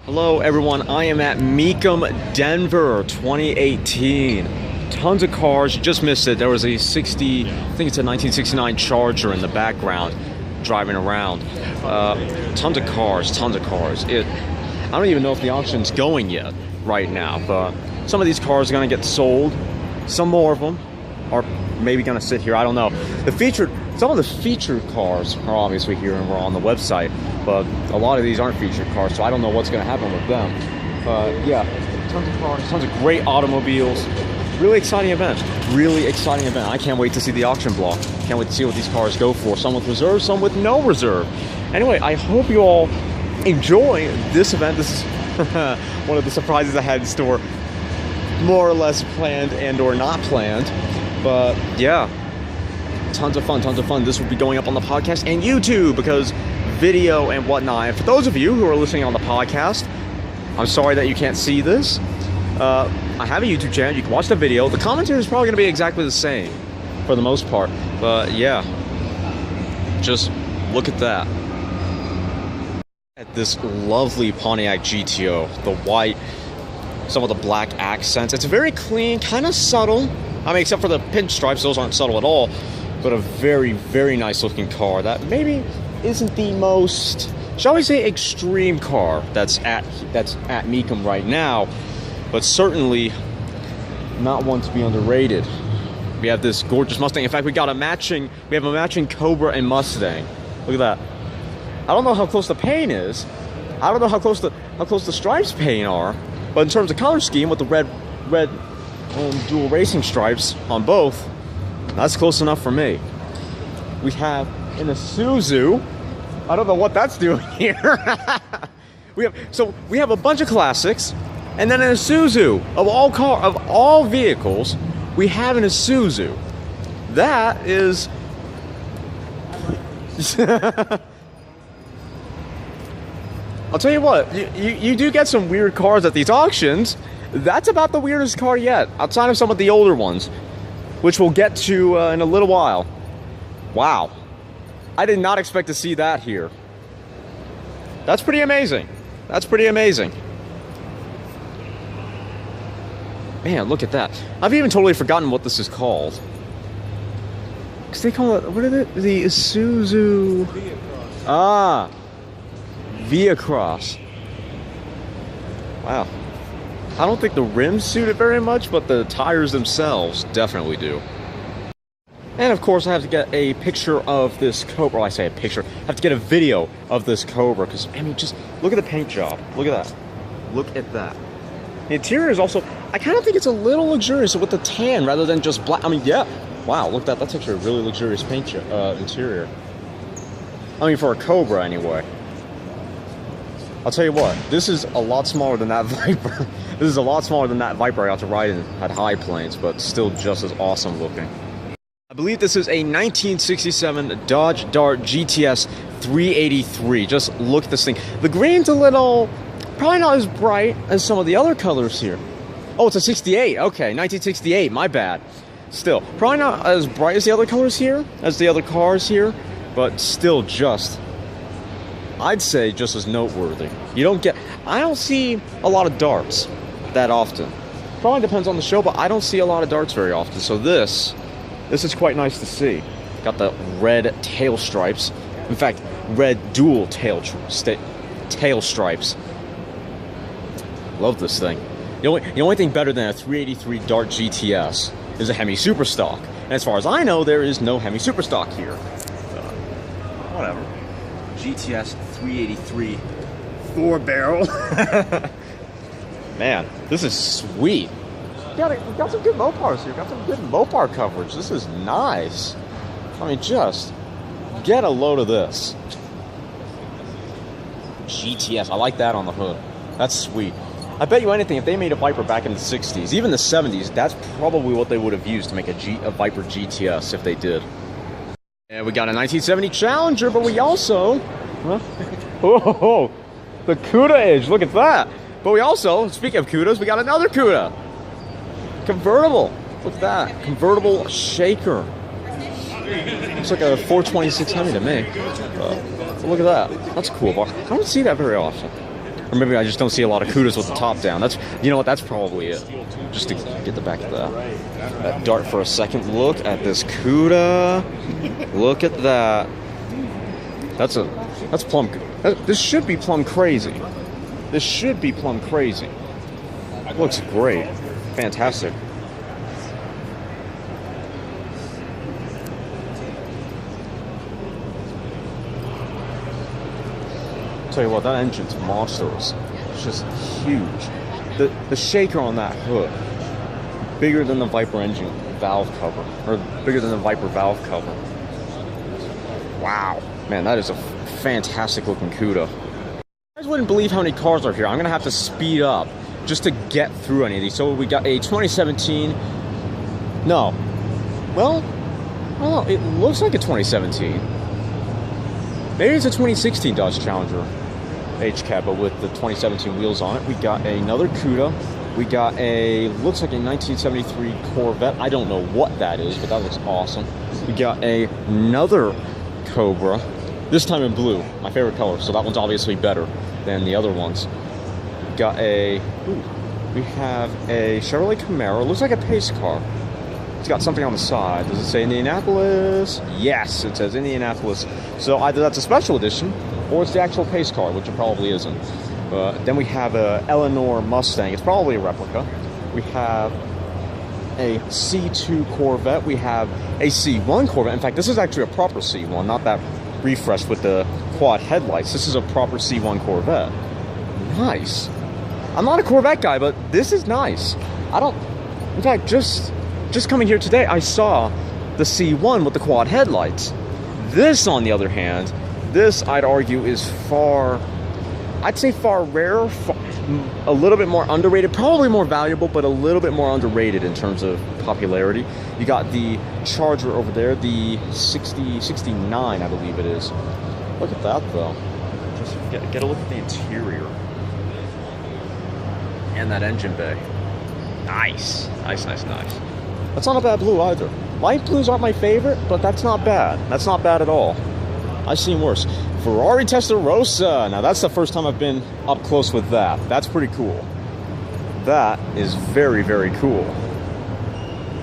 Hello everyone, I am at Mecum, Denver 2018. Tons of cars, you just missed it. There was a I think it's a 1969 Charger in the background driving around. Tons of cars. I don't even know if the auction's going yet right now, but some of these cars are gonna get sold. Some more of them are maybe gonna sit here, I don't know. Some of the featured cars are obviously here and we're on the website, but a lot of these aren't featured cars, so I don't know what's gonna happen with them. Yeah, tons of cars, tons of great automobiles. Really exciting event. I can't wait to see the auction block. Can't wait to see what these cars go for. Some with reserve, some with no reserve. Anyway, I hope you all enjoy this event. This is one of the surprises I had in store. More or less planned and or not planned. But yeah, tons of fun. This will be going up on the podcast and YouTube because video and whatnot. And for those of you who are listening on the podcast, I'm sorry that you can't see this. I have a YouTube channel. You can watch the video. The commentary is probably going to be exactly the same for the most part. But yeah, just look at that. At this lovely Pontiac Gto, the white, some of the black accents. It's very clean, kind of subtle. I mean, except for the pinstripes, those aren't subtle at all. But a very, very nice looking car that maybe isn't the most, shall we say, extreme car that's at Mecum right now. But certainly not one to be underrated. We have this gorgeous Mustang. In fact, we have a matching Cobra and Mustang. Look at that. I don't know how close the paint is. I don't know how close the stripes paint are. But in terms of color scheme, with the red dual racing stripes on both, that's close enough for me. We have an Isuzu. I don't know what that's doing here. we have a bunch of classics. And then an Isuzu, of all vehicles, we have an Isuzu. That is... I'll tell you what, you do get some weird cars at these auctions. That's about the weirdest car yet, outside of some of the older ones, which we'll get to in a little while. Wow. I did not expect to see that here. That's pretty amazing. Man, look at that. I've even totally forgotten what this is called. Because they call it, what is it? The Isuzu... Ah. Via-Cross. Wow. I don't think the rims suit it very much, but the tires themselves definitely do. And of course, I have to get a picture of this Cobra. Well, I say a picture. I have to get a video of this Cobra, because, I mean, just look at the paint job. Look at that. Look at that. The interior is also, I kind of think it's a little luxurious with the tan rather than just black. I mean, yeah. Wow, look at that. That's actually a really luxurious paint interior. I mean, for a Cobra, anyway. I'll tell you what, this is a lot smaller than that Viper. This is a lot smaller than that Viper I got to ride in at High Plains, but still just as awesome looking. I believe this is a 1967 Dodge Dart GTS 383. Just look at this thing. The green's a little, probably not as bright as some of the other colors here. Oh, it's a 68. Okay, 1968. My bad. Still, probably not as bright as the other colors here, as the other cars here, but still just, I'd say, just as noteworthy. I don't see a lot of darts that often. Probably depends on the show, but I don't see a lot of darts very often. So this is quite nice to see. Got the red tail stripes. In fact, red dual tail stripes. Love this thing. The only thing better than a 383 Dart GTS is a Hemi Superstock. And as far as I know, there is no Hemi Superstock here. Whatever. GTS 383 4-barrel. Man, this is sweet. We got some good Mopars here. Got some good Mopar coverage. This is nice. I mean, just get a load of this. GTS, I like that on the hood. That's sweet. I bet you anything, if they made a Viper back in the 60s, even the 70s, that's probably what they would have used to make a Viper GTS if they did. And we got a 1970 Challenger, but we also... Oh, the CUDA Edge, look at that. But we also, speaking of CUDAs, we got another CUDA. Convertible. Look at that. Convertible shaker. Looks like a 426 Hemi to me. Look at that. That's cool. I don't see that very often. Or maybe I just don't see a lot of Cudas with the top down. That's, you know what, that's probably it. Just to get the back of that Dart for a second. Look at this Cuda. Look at that. That's plumb. This should be plumb crazy. This should be plumb crazy. Looks great. Fantastic. Tell you what, that engine's monstrous. It's just huge. The shaker on that hood, bigger than the Viper engine valve cover, or bigger than the Viper valve cover. Wow, man, that is a fantastic looking Cuda. You guys wouldn't believe how many cars are here. I'm gonna have to speed up just to get through any of these. So we got a 2017. No, well, I don't know. It looks like a 2017. Maybe it's a 2016 Dodge Challenger H-Cab, but with the 2017 wheels on it. We got another Cuda. We got a, looks like a 1973 Corvette. I don't know what that is, but that looks awesome. We got another Cobra, this time in blue, my favorite color. So that one's obviously better than the other ones. Got a, we have a Chevrolet Camaro. Looks like a pace car. It's got something on the side. Does it say Indianapolis? Yes, it says Indianapolis. So either that's a special edition or it's the actual pace car, which it probably isn't. Then we have a Eleanor Mustang. It's probably a replica. We have a C2 Corvette. We have a C1 Corvette. In fact, this is actually a proper C1, not that refresh with the quad headlights. This is a proper C1 Corvette. Nice. I'm not a Corvette guy, but this is nice. I don't, in fact, just coming here today, I saw the C1 with the quad headlights. This, on the other hand, this, I'd argue, is far, I'd say far rarer, a little bit more underrated, probably more valuable, but a little bit more underrated in terms of popularity. You got the Charger over there, the 69, I believe it is. Look at that, though. Just get a look at the interior. And that engine bay. Nice. Nice, nice, nice. That's not a bad blue either. Light blues aren't my favorite, but that's not bad. That's not bad at all. I've seen worse. Ferrari Testarossa. Now that's the first time I've been up close with that. That's pretty cool. That is very, very cool.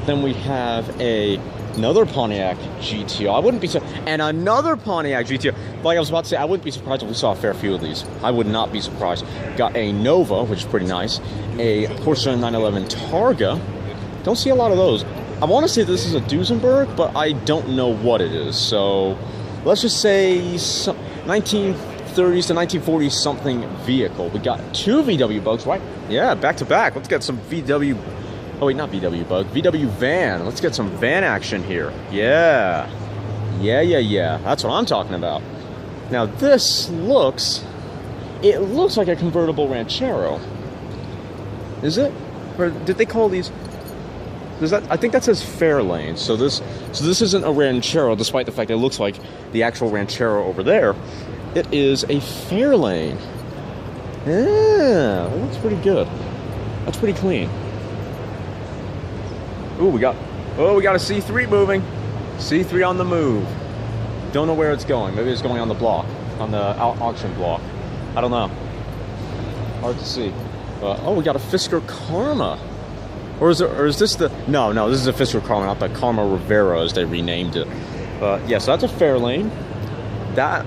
Then we have another Pontiac Gto. I wouldn't be and another Pontiac Gto. Like I was about to say, I wouldn't be surprised if we saw a fair few of these. I would not be surprised. Got a Nova, which is pretty nice. A Porsche 911 Targa. Don't see a lot of those. I want to say this is a Duesenberg, but I don't know what it is. So let's just say 1930s to 1940s something vehicle. We got two VW Bugs, right? Yeah, back to back. Let's get some VW. Oh wait, not VW Bug. VW van. Let's get some van action here. Yeah. Yeah. That's what I'm talking about. Now this looks, it looks like a convertible Ranchero. Is it? Or did they call these? Does that? I think that says Fairlane. So this isn't a Ranchero, despite the fact that it looks like the actual Ranchero over there. It is a Fairlane. Yeah, that looks pretty good. That's pretty clean. Ooh, we got a C3 moving. C3 on the move. Don't know where it's going. Maybe it's going on the block, on the auction block. I don't know. Hard to see. Oh, we got a Fisker Karma. Or is this the... No, this is a Fisker Karma, not the Karma Rivera as they renamed it. Yeah, so that's a Fairlane. That...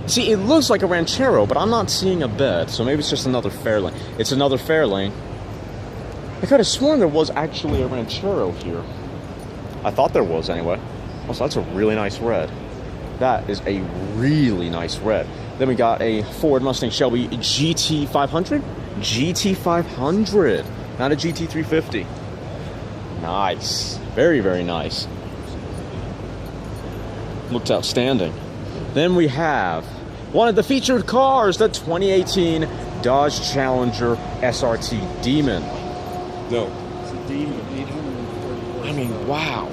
See, it looks like a Ranchero, but I'm not seeing a bed, so maybe it's just another Fairlane. It's another Fairlane. I could have sworn there was actually a Ranchero here. I thought there was, anyway. Oh, so that's a really nice red. That is a really nice red. Then we got a Ford Mustang Shelby GT500? GT500. Not a GT350. Nice. Very, very nice. Looks outstanding. Then we have one of the featured cars, the 2018 Dodge Challenger SRT Demon. No, it's a Demon, 840. I mean, wow.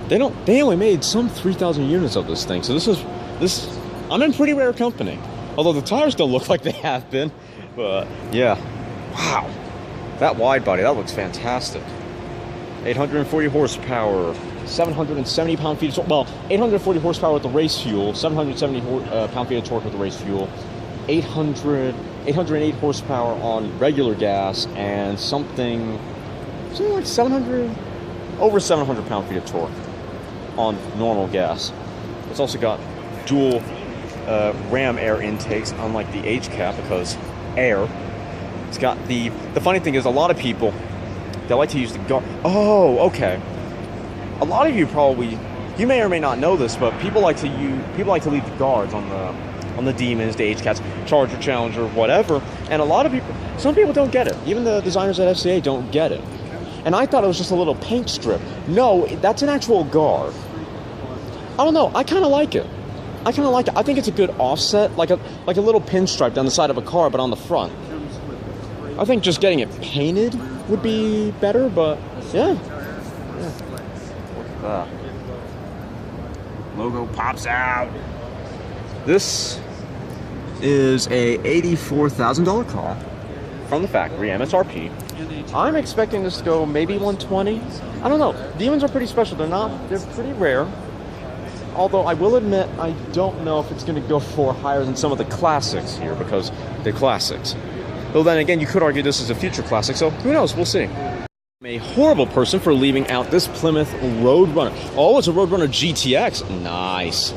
They only made some 3,000 units of this thing. So this I'm in pretty rare company. Although the tires don't look like they have been. But yeah. Wow. That wide body, that looks fantastic. 840 horsepower, 770 pound-feet of torque. Well, 840 horsepower with the race fuel, 770 pound-feet of torque with the race fuel, 800 808 horsepower on regular gas, and something like 700, over 700 pound-feet of torque on normal gas. It's also got dual ram air intakes, unlike the H-Cap, because air. It's got the funny thing is, a lot of people, they like to use the guard. Oh, okay. A lot of you probably, you may or may not know this, but people like to leave the guards on the Demons, the H-Cats, Charger, Challenger, whatever. And a lot of people, some people don't get it. Even the designers at FCA don't get it. And I thought it was just a little paint strip. No, that's an actual guard. I don't know. I kind of like it. I think it's a good offset, like a little pinstripe down the side of a car, but on the front. I think just getting it painted would be better, but yeah. Look at that. Logo pops out. This is a $84,000 car from the factory, MSRP. I'm expecting this to go maybe 120. I don't know. Demons are pretty special. They're pretty rare. Although I will admit, I don't know if it's going to go for higher than some of the classics here, because they're classics. Though then again, you could argue this is a future classic, so who knows? We'll see. I'm a horrible person for leaving out this Plymouth Roadrunner. Oh, it's a Roadrunner GTX. Nice.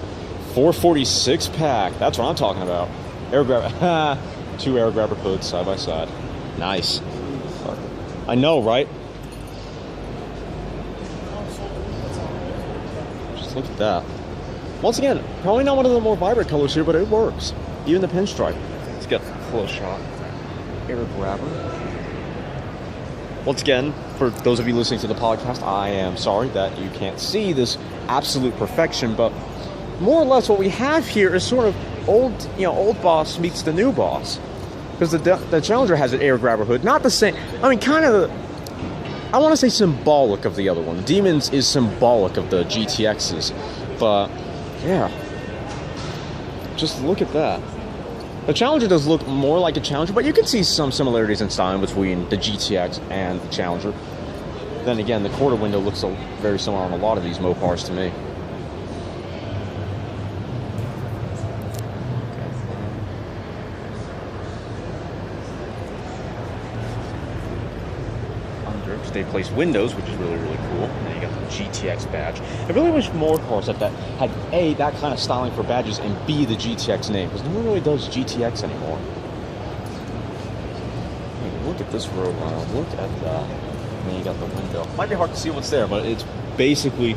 446 pack. That's what I'm talking about. Air grabber. Two air grabber hoods side by side. Nice. I know, right? Just look at that. Once again, probably not one of the more vibrant colors here, but it works. Even the pinstripe. Let's get a close shot. Air grabber. Once again, for those of you listening to the podcast, I am sorry that you can't see this absolute perfection, but more or less what we have here is sort of old boss meets the new boss. Because the Challenger has an air grabber hood, not the same. I mean, kind of. I want to say symbolic of the other one. Demons is symbolic of the GTXs, but yeah, just look at that. The Challenger does look more like a Challenger, but you can see some similarities in style between the GTX and the Challenger. Then again, the quarter window looks very similar on a lot of these Mopars to me. They place windows, which is really, really cool. And then you got the GTX badge. I really wish more cars had A, that kind of styling for badges, and B, the GTX name, because no one really does GTX anymore. Hey, look at this Roadrunner. Look at that. And then you got the window. Might be hard to see what's there, but it's basically,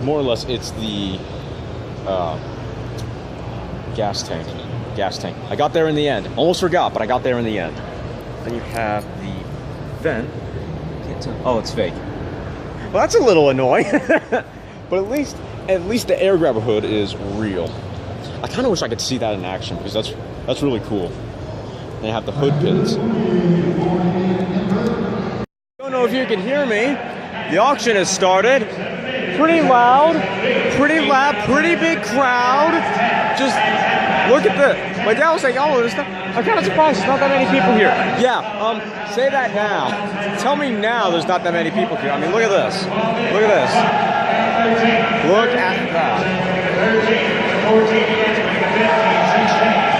more or less, it's the gas tank. Gas tank. I got there in the end. Almost forgot, but I got there in the end. Then you have the vent. Oh, it's fake. Well, that's a little annoying. But at least the air grabber hood is real. I kind of wish I could see that in action, because that's really cool. They have the hood pins. Don't know if you can hear me. The auction has started. Pretty loud, pretty big crowd. Just look at this. My dad was like, oh, I'm kind of surprised there's not that many people here. Yeah, say that now. Tell me now there's not that many people here. I mean, look at this. Look at this. Look at that.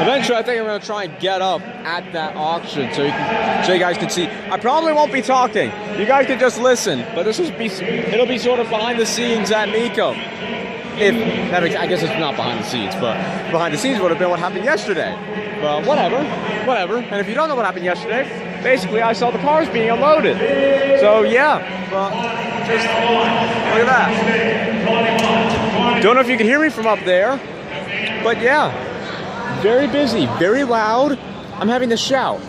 Eventually, I think I'm going to try and get up at that auction so you guys can see. I probably won't be talking. You guys can just listen. But it'll be sort of behind the scenes at Mecum. I guess it's not behind the scenes, but behind the scenes would have been what happened yesterday. But whatever. And if you don't know what happened yesterday, basically I saw the cars being unloaded. So yeah, but just look at that. Don't know if you can hear me from up there, but yeah, very busy, very loud. I'm having to shout.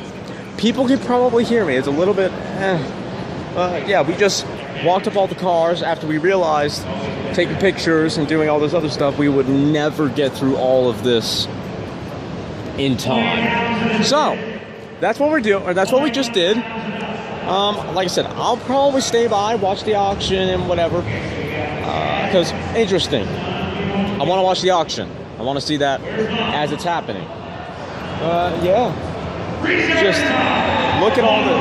People can probably hear me. It's a little bit, yeah, we just walked up all the cars after we realized, taking pictures and doing all this other stuff, we would never get through all of this in time. So that's what we're doing, or that's what we just did. Like I said, I'll probably stay by, watch the auction and whatever, because interesting. I want to watch the auction. I want to see that as it's happening. Yeah, just look at all the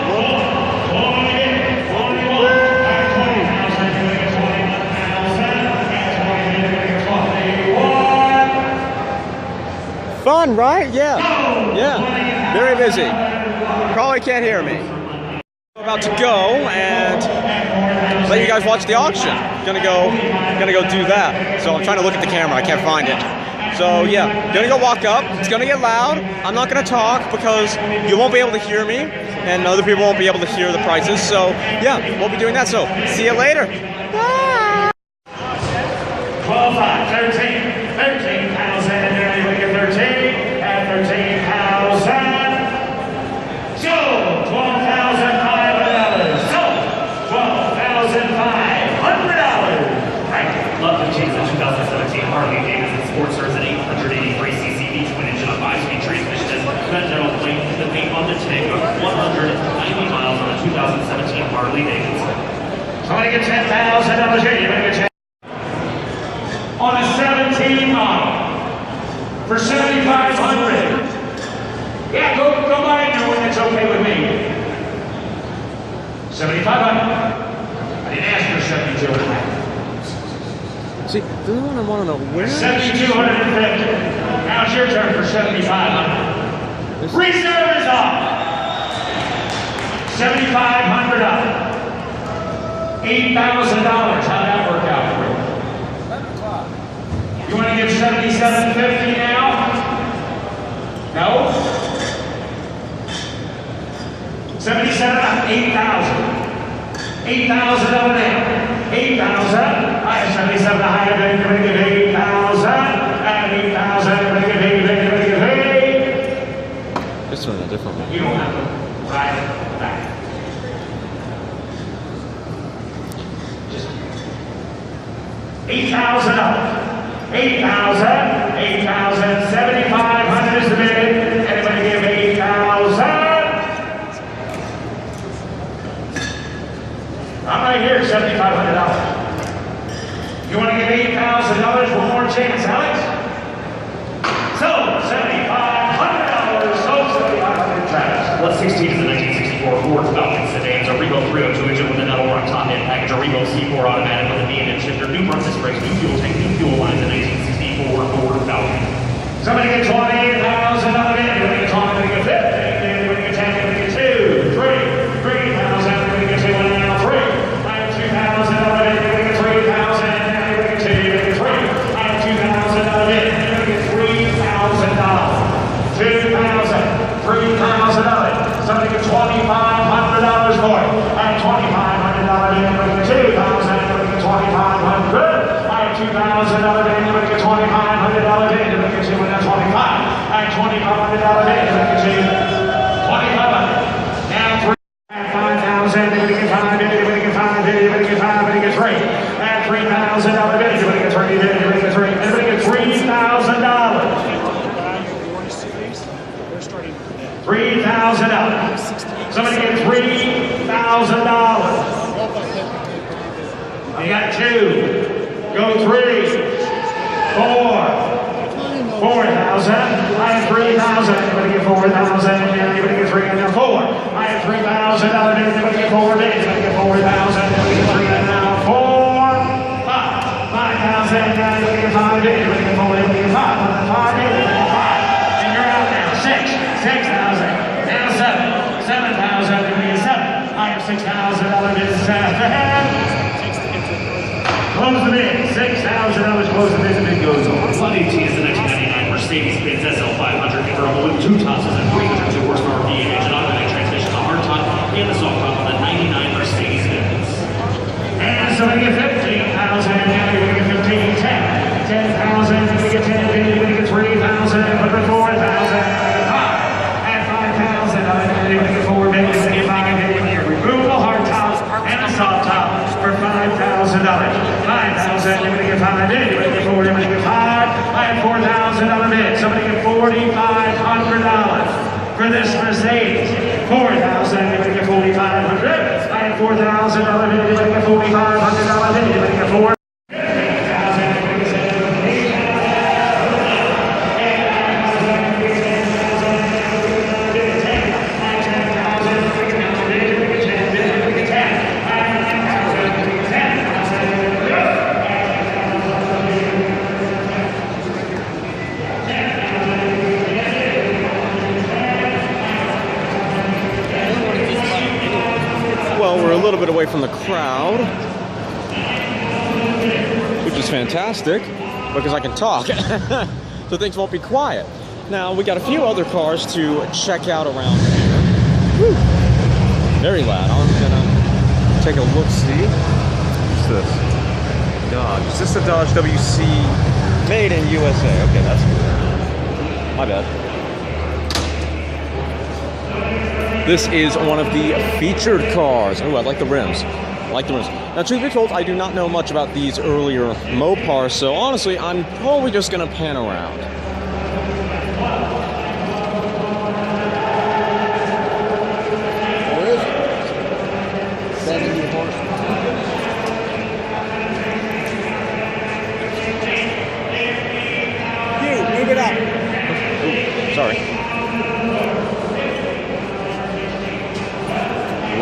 fun, right? Yeah. Very busy. Probably can't hear me. About to go and let you guys watch the auction. Gonna go do that. So I'm trying to look at the camera. I can't find it. So yeah, gonna go walk up. It's gonna get loud. I'm not gonna talk because you won't be able to hear me, and other people won't be able to hear the prices. So yeah, we'll be doing that. So see you later. Bye. 12, 5, 13, 13,000. Everybody get 13 at 13,000. Sold $12,500. Sold $12,500. Right. Love to change the 2017 Harley Davidson Sportster is an 883cc V-twin engine, a 5-speed transmission, is metal plate, the paint on the tank of 190 miles on a 2017 Harley Davidson. Somebody get $10,000 here. You better get 10. On a 17 model for $7,500. Yeah, go buy a new one. That's okay with me. $7,500. I didn't ask for $7,200. See, the one I want to know where. $7,250. Now it's your turn for $7,500. Reserve is off. $7,500. $8,000. How'd that work out for you? You want to give $7,750 now? No? 77, 8,000. $8,000 over there. 8,000. I have 77 higher than you're going to give 8,000. And 8,000, you're going to give 8. This one a different one. You don't have to ride back. Just $8,000. 8,000. 8,000. 7,500 is the bid. Anybody give 8,000? I'm right here at $7,500. You want to give $8,000? One more chance, Alex? So, $7,500. So, $7,500, Travis. Lot 16 is a 1964 Ford Falcon sedan. It's a Revo 302 engine with a metal run top end package, a Revo C4 automatic with a V8 shifter, new front disc brakes, new fuel tank, new fuel lines, a 1964 Ford Falcon. Somebody get $28,000 out of it. Anybody get 20? Anybody get 50? Anybody get 10? Anybody get 2? 3? 3,000. Anybody get 2? And now 3. I have 2,000 out of it. Anybody get 3,000? Anybody get 2? Anybody get 3? I have 2,000 out of it. Anybody get $3,000? 2,000. 3,000 of it. Somebody get $2,500 for it. I have $2,500. Anybody get 2,000? Anybody get 2,500? I have 2,000 of it. Anybody get $2,500? Anybody get 2 and now 25? I have $2,500. Anybody get 2? 2,500. Now 3. I have 5,000. Anybody get 5? Anybody get 5? Anybody get 5? Anybody get 3? I have $3,000. Anybody get 3? Anybody get 3? Anybody get $3,000? $3,000. Somebody get $3,000. You got 2. Go 3. 4. 4,000. I have 3,000. Anybody get 4,000? Anybody get 3 and now 4? I have $3,000. Anybody get 4? Anybody get 4,000? Anybody get 3 and now 4? 5. 5,000. Anybody get 5? Anybody get 4? Anybody get 5? 5. Anybody get 5? And you're out now. 6. 6,000. Now 7. 7,000. Anybody get 7? I have $6,000. Is 7. Close the bid. $6,000. Close the bid. The bid goes on. Lot 18 is the 1999 Mercedes-Benz SL500 convertible with 2 tops and a 302 horsepower V8 engine, automatic transmission, the hard top and the soft top on the 99 Mercedes-Benz. And somebody get 15,000. Anybody get 15? 10. 10,000. Anybody get 10? Anybody get 3,000? Anybody get 4,000? And 5,000. Anybody get 4? Anybody get 5? Anybody get removable hard top and a soft top for $5,000. 5,000. Anybody get 5? Anybody get 4? Anybody get 5? I have $4,000 bid. Somebody get $4,500 for this Mercedes. 4,000. Anybody get 4,500? I have $4,000 bid. Anybody get $4,500 bid? Anybody get 4? little bit away from the crowd, which is fantastic because I can talk, so things won't be quiet. Now, we got a few other cars to check out around here. Woo. Very loud. I'm gonna take a look-see. What's this? Dodge. Is this the Dodge WC made in USA? Okay, that's good. My bad. This is one of the featured cars. Oh, I like the rims. I like the rims. Now, truth be told, I do not know much about these earlier Mopars, so honestly, I'm probably just gonna pan around. Where is it? 70 horsepower. Move it up. Ooh, sorry.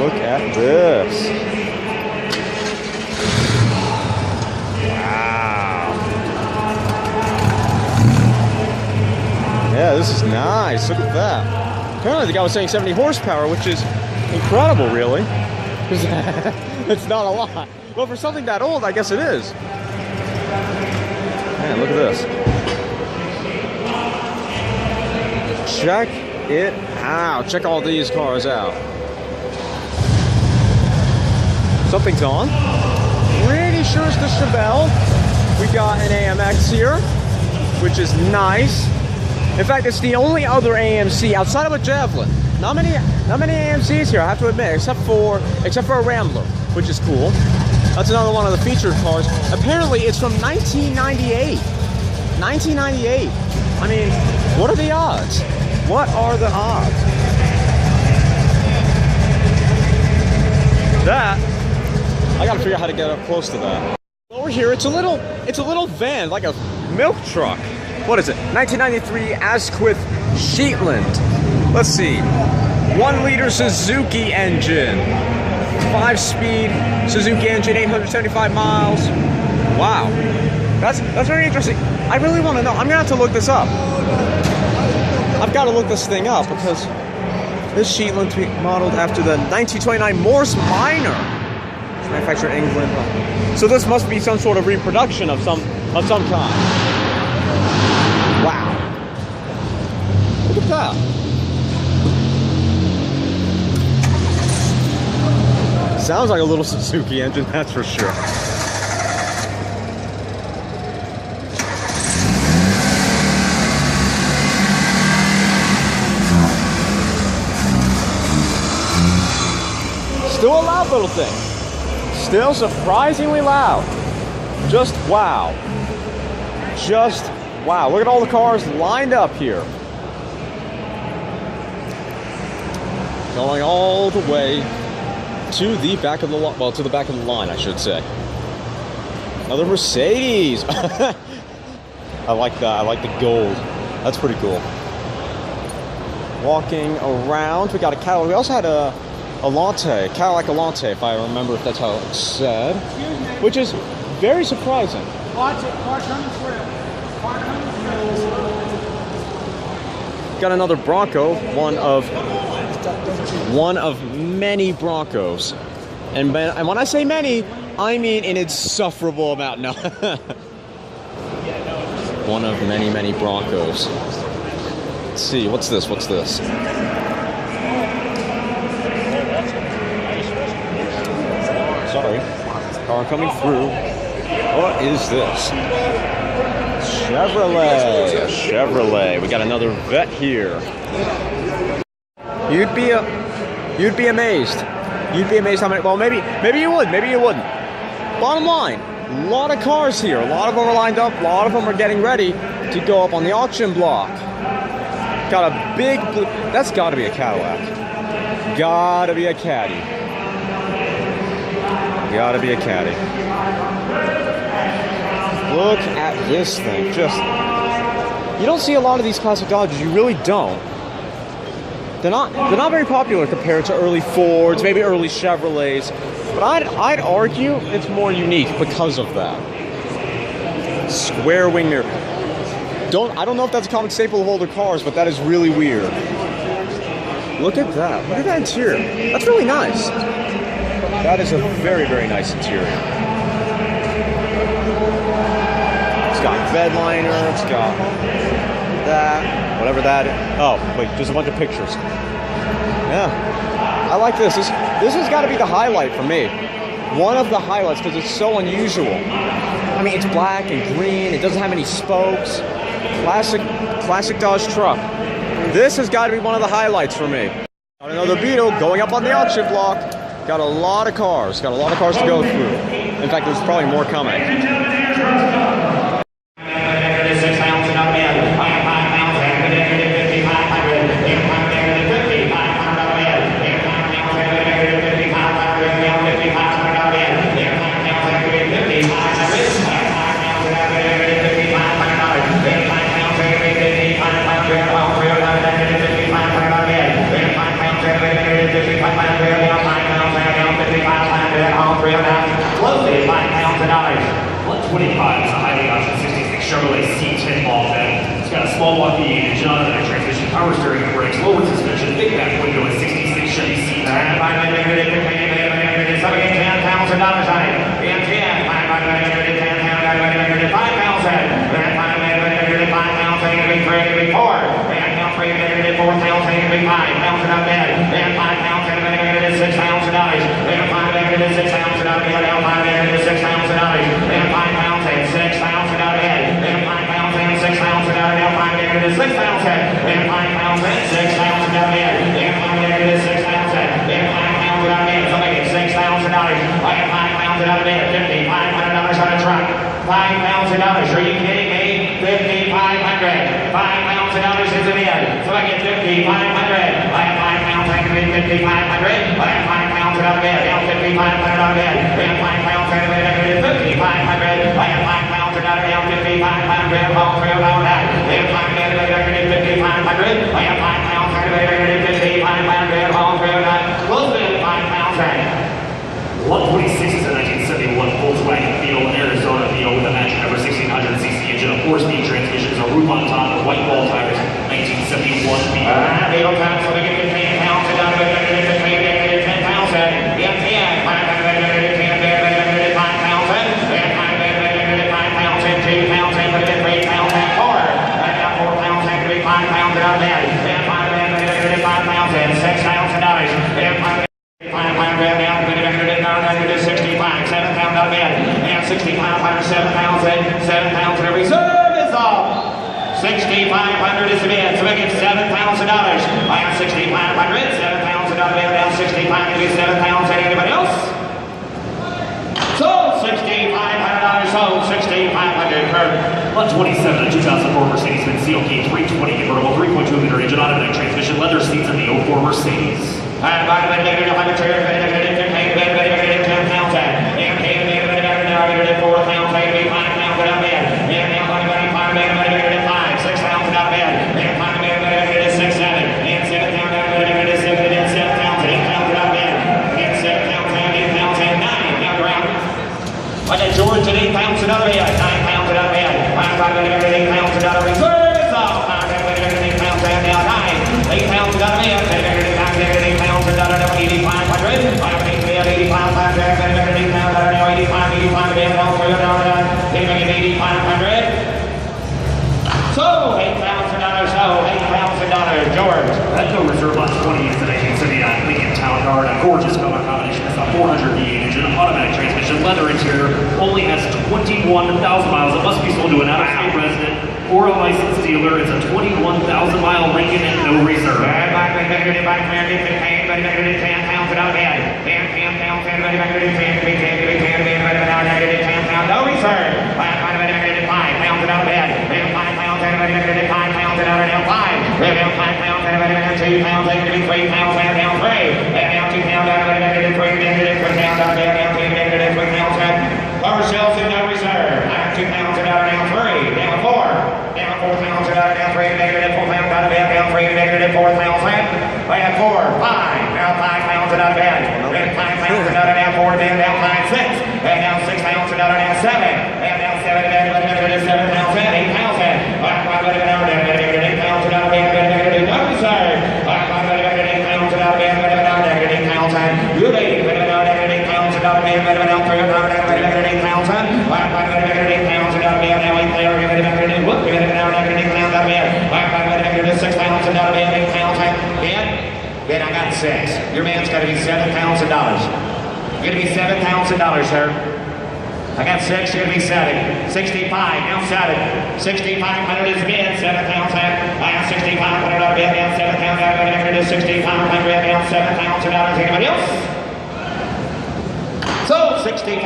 Look at this. Wow. Yeah, this is nice. Look at that. Apparently the guy was saying 70 horsepower, which is incredible, really. It's not a lot. Well, for something that old, I guess it is. Man, look at this. Check it out. Check all these cars out. Something's on. Pretty sure it's the Chevelle. We got an AMX here, which is nice. In fact, it's the only other AMC outside of a Javelin. Not many AMCs here, I have to admit, except for a Rambler, which is cool. That's another one of the featured cars. Apparently, it's from 1998. 1998. I mean, what are the odds? What are the odds? That, I gotta figure out how to get up close to that. Over here, it's a little van, like a milk truck. What is it? 1993 Asquith Sheetland. Let's see. 1 liter Suzuki engine. 5-speed Suzuki engine, 875 miles. Wow. That's very interesting. I really want to know. I'm gonna have to look this up. I've got to look this thing up because this Sheetland modeled after the 1929 Morse Minor. It's manufactured in England. So this must be some sort of reproduction of some kind. Wow. Look at that. Sounds like a little Suzuki engine, that's for sure. Still a loud little thing. Still surprisingly loud. Just wow. Just wow. Look at all the cars lined up here. Going all the way to the back of the line. Well, to the back of the line, I should say. Another Mercedes. I like that. I like the gold. That's pretty cool. Walking around, we got a Cadillac. We also had a Latte, Cadillac Latte, if I remember if that's how it's said, which is very surprising. Got another Bronco, one of many Broncos, and when I say many, I mean an insufferable amount. No, one of many Broncos. Let's see, what's this? What's this? Sorry, car coming through. What is this? Chevrolet. We got another Vette here. You'd be amazed. You'd be amazed how many. Well, maybe you would. Maybe you wouldn't. Bottom line, a lot of cars here. A lot of them are lined up. A lot of them are getting ready to go up on the auction block. Got a big blue. That's got to be a Cadillac. Gotta be a Caddy. Gotta be a Caddy. Look at this thing. Just, you don't see a lot of these classic Dodges. You really don't. They're not very popular compared to early Fords, maybe early Chevrolets. But I'd argue it's more unique because of that. Square wing mirror. I don't know if that's a common staple of older cars, but that is really weird. Look at that. Look at that interior. That's really nice. That is a very, very nice interior. It's got bed liner, it's got that, whatever that is. Oh, wait, there's a bunch of pictures. Yeah, I like this. This has got to be the highlight for me. One of the highlights, because it's so unusual. I mean, it's black and green, it doesn't have any spokes. Classic Dodge truck. This has got to be one of the highlights for me. Got another Beetle going up on the auction block. Got a lot of cars. Got a lot of cars to go through. In fact, there's probably more coming. Small block V8 engine, automatic transmission, power steering and brakes, lower suspension, big back window, and 66 Chevy C10. $5,000 on it. Are you kidding me? $5,500. $5,000 is the bid. So I get $5,500. I have £5 I can bid $5,500. I have £5 out of bid. Now $5,500 out of bid. I have £5 out of bid. $5,500. I have £5 out of bid. $5,500. All three of them that. I have £5,500. I have £5 out of bid. $5,500. All three of them. Close bid $5,000. 126 is a 1971 Volkswagen Beetle, an Arizona Beetle with a matching number 1600cc engine, a 4-speed transmission, a roof on top, and white wall tires. 1971 Beetle. Beetle time, so they get £10,000 out of it. $10,000. Yeah, $5,000. $7,000 reserve is off. $6,500 is the bid, so we get $7,000. I have $6,500, $7,000 bid, now $6,500 to be $7,000. Anybody else? Sold $6,500, sold $6,500 per 127, a 2004 Mercedes-Benz CLK 320 convertible 3.2 liter engine, automatic transmission, leather seats, and the 04 Mercedes. George at $8,000 bid, $9,000 bid, $8,000 reserve is off. $8,000 bid, $8,000 now $8,500. So $8,000, George. That no reserve on 20 is the 1979 Lincoln Town Car, a gorgeous color combination. It's a 400 V8 engine, automatic transmission, leather interior, only has 21,000 miles. It must be sold to an out-of-state resident or a licensed dealer. It's a 21,000-mile Lincoln and no reserve. No reserve. Power shells in no reserve. $2,000 down 3, down 4, down $4,000 down 3, negative $4,000 out of bed, down 3, negative $4,000. I have 4, 5, now $5,000 out of bed. $5,000 down 4, down 5, 6, and down $6,000 down 7, and down 7, negative $7,000, $8,000. $8,000 out of bed, no reserve. $8,000 out of bed, negative $8,000 out of bed, negative $8,000. Good $8,000. Then I got 6. Your man's got to be $7,000. You're going to be $7,000, sir. I got 6, you're going to be 7. 65, now 7. 6,500 is bid, 7,000. I have 6,500 bid, now 7,000. I'm going to do 6,500, now $7,000. Anybody else? Sold $6,500,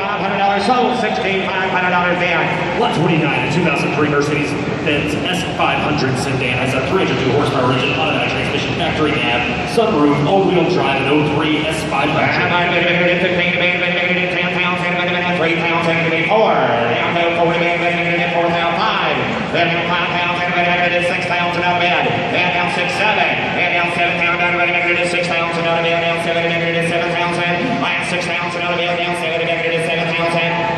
sold $6,500 bid. 129, a 2003 Mercedes-Benz S500 sedan has a 302 horsepower engine, automatic transmission, factory nav, sunroof, all-wheel drive, and 03 S500. 3,000, going to be 4. Now go 40, going to be 4,005. Then 5,000, going to be 6,000 up bid. Then down 6, 7. Then down 7,000, going to be 6,000 out of bid. Down 7, going to be 7,000. Last 6,000 out of bid. Down 7, going to be 7,000.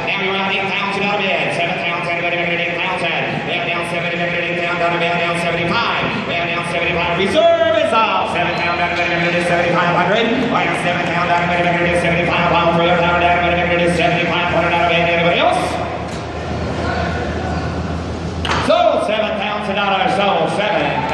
Now you're around 8,000 out of bid. 7,000, going to be 8,000. Then down 7, going to be 8,000 out of bid. Down 75. Then down 75. Reserve is off. 7,000, going to be 7,500. Last 7,000, going to be 75. All 3,000, going to be 7,500 out of bid. Anybody else? Sold $7,000. Sold $7,000.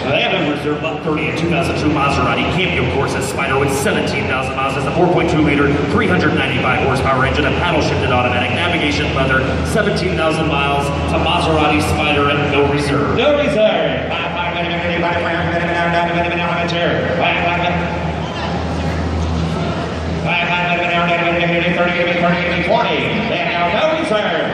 Landon Reserve Lot 30 and 2002 Maserati Cameo Corsa Spider with 17,000 miles. Has a 4.2-liter, 395 horsepower engine, a paddle-shifted automatic, navigation leather, 17,000 miles. To Maserati Spider at no reserve. No reserve. $30, 20. And now no reserve.